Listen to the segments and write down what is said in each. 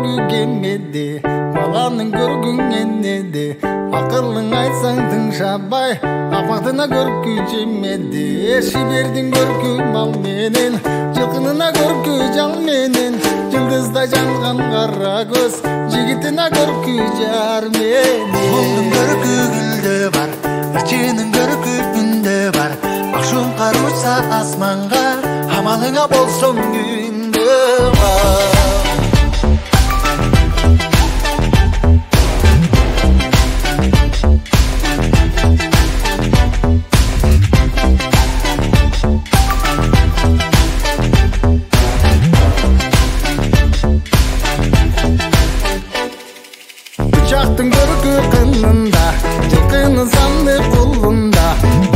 көргü келмеді, баланың көргün енеді. Ақылың айтсаң тыңшабай, апатына көркü жемеді. Шибердің көркü мал менен, жылқынына көркü жал менен. Жылдызда жанған қара көз, жігітіне көркü жар менен. Қолдың көркü гүлді бар, бірченің көркü үнді бар. Ашуң қаруса асманға, амалыңа болсын күнді бар. Bıçaktın görkü kınında, жылқының санды қолында.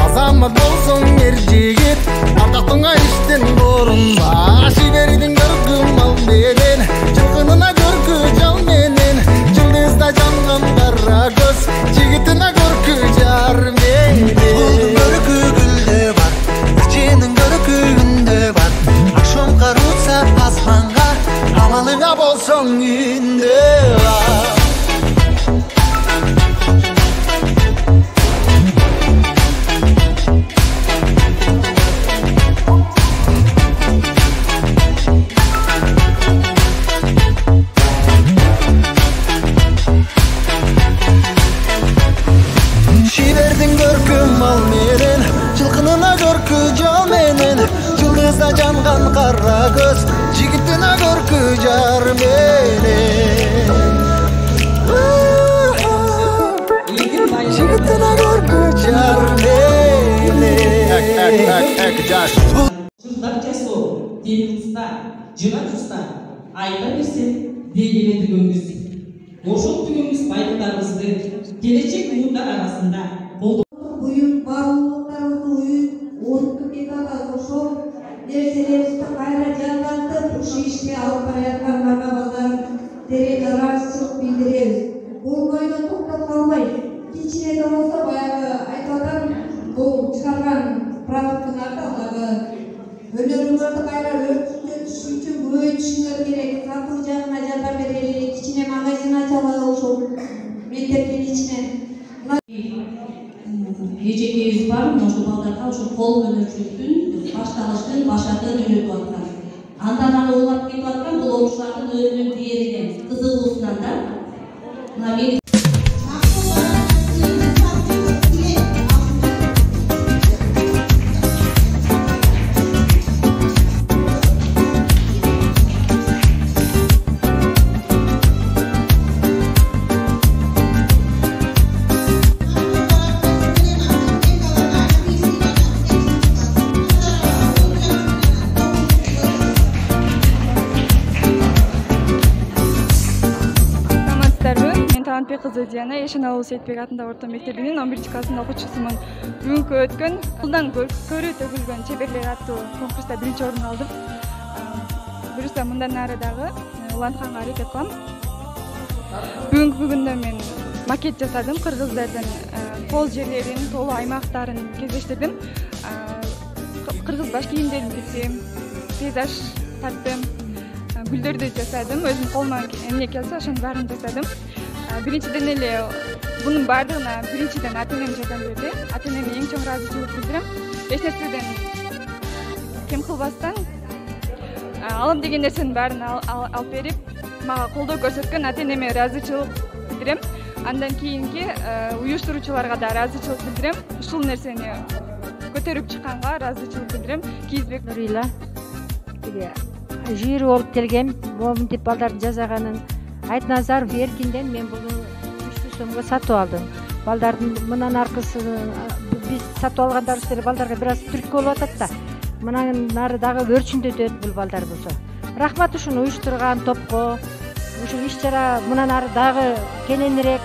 Азамат болсың ер жігіт, атақтыңа іштен орынба. Шибердің көркü мал менен, жылқынына көркü жал менен. Жылдызда жанған қара көз, жігітіне көркü жар менен. Қолдың көркü гүлді бар, бірченің көркü үнді бар. Ашуң қаруса асманға, амалыңа болсын күнді бар. Şiverдің көркü мал менен, жылқынына көркü жал менен. Жылдызда жанған қара көз, жігітіне көркü жар менен. Жігітіне көркü жар менен. Жылдар жасоо, дені ұста, жыға жұста, айта берсем, дегелі түгіңіз. Ошол түгіңіз байлықтарыңызды, келечек буындар арасында Bugün bağımlılıklarımızı uyun, unutup gitmez ошол нерселерибизди кайра жандантып, ушу ишке алып бараткан бабалар терең ыраазычылык билдиребиз. Бул бойдон токтоп калбай, кичине да болсо баягы айтып атам, бул чыгарган продукттун артындагы өнөрүңөрдү кайра өркүндөтүш үчүн көбөйтүшүңөр керек. Сатуу жагына жардам берели, кичине магазин ачалы ошол мектептин ичине. Ежекебиз бар, ошол балдарга ошол кол өнөрчүлүктүн башталыштын башатын үйрөтүп аткан. Андан ары улап кетип аткан бул окуучулардын өзүнүн диğerинен кызыгуусунан да мына мени кызы Диана Ешеналы Сейитбек атындагы орто мектебинин 11-классында окуучусумун. Бүгүнкү өткөн кулдан көрүү төгүлгөн чеберлер аттуу конкурста 1-орун алдым. Буюрса мындан ары дагы улантканга аракет кылам. Бүгүнкү күндө мен макет жасадым, кыргыздардын кол жерлерин, тоолуу аймактарын кезештирдим. Кыргыз баш кийимдерин тиктим, пейзаж тарттым, гүлдөрдү жасадым. Өзүм колуман эмне келсе ошонун баарын жасадым. Биринчиден эле бунун баардыгына биринчиден ата-энем жардам берди. Ата-энеме эң чоң ыраазычылык билдирем. Эч нерседен кем кылбастан алам деген нерсенин баарын алып берип, мага колдоо көрсөткөн ата-энеме ыраазычылык билдирем. Андан кийинки уюштуруучуларга да ыраазычылык билдирем. Ушул нерсени көтөрүп чыкканга ыраазычылык билдирем. Кийизбек Нурила жүйрү болуп келгем, моминтип балдардын жасаганын Айтназаров Эркинден мен буну 300 сомго сатып алдым. Балдардын мындан аркысы биз сатып алгандарыбыз эле балдарга бир аз түрткү болуп атат да. Мындан ары дагы өрчүндөтөт бул балдар болсо. Рахмат ушуну уюштурган топко. Ушул иш-чара мындан ары дагы кененирээк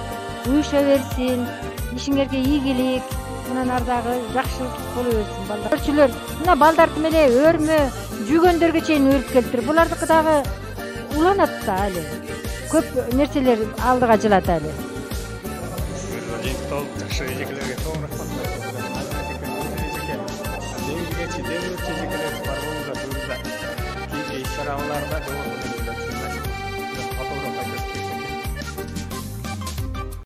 уюша берсин. Ишиңерге ийгилик, мындан ары дагы жакшылык боло берсин балдар. Өрчүлөр мына балдарды эле өрмө, жүгөндөргө чейин өрүп келиптир. Булардыкы дагы уланат да эле. Көп нерселер алдыга жылат әлі. Жакшы эжекелерге чоң рахмат. Бар болуңуздар, кийинки иш-чараларда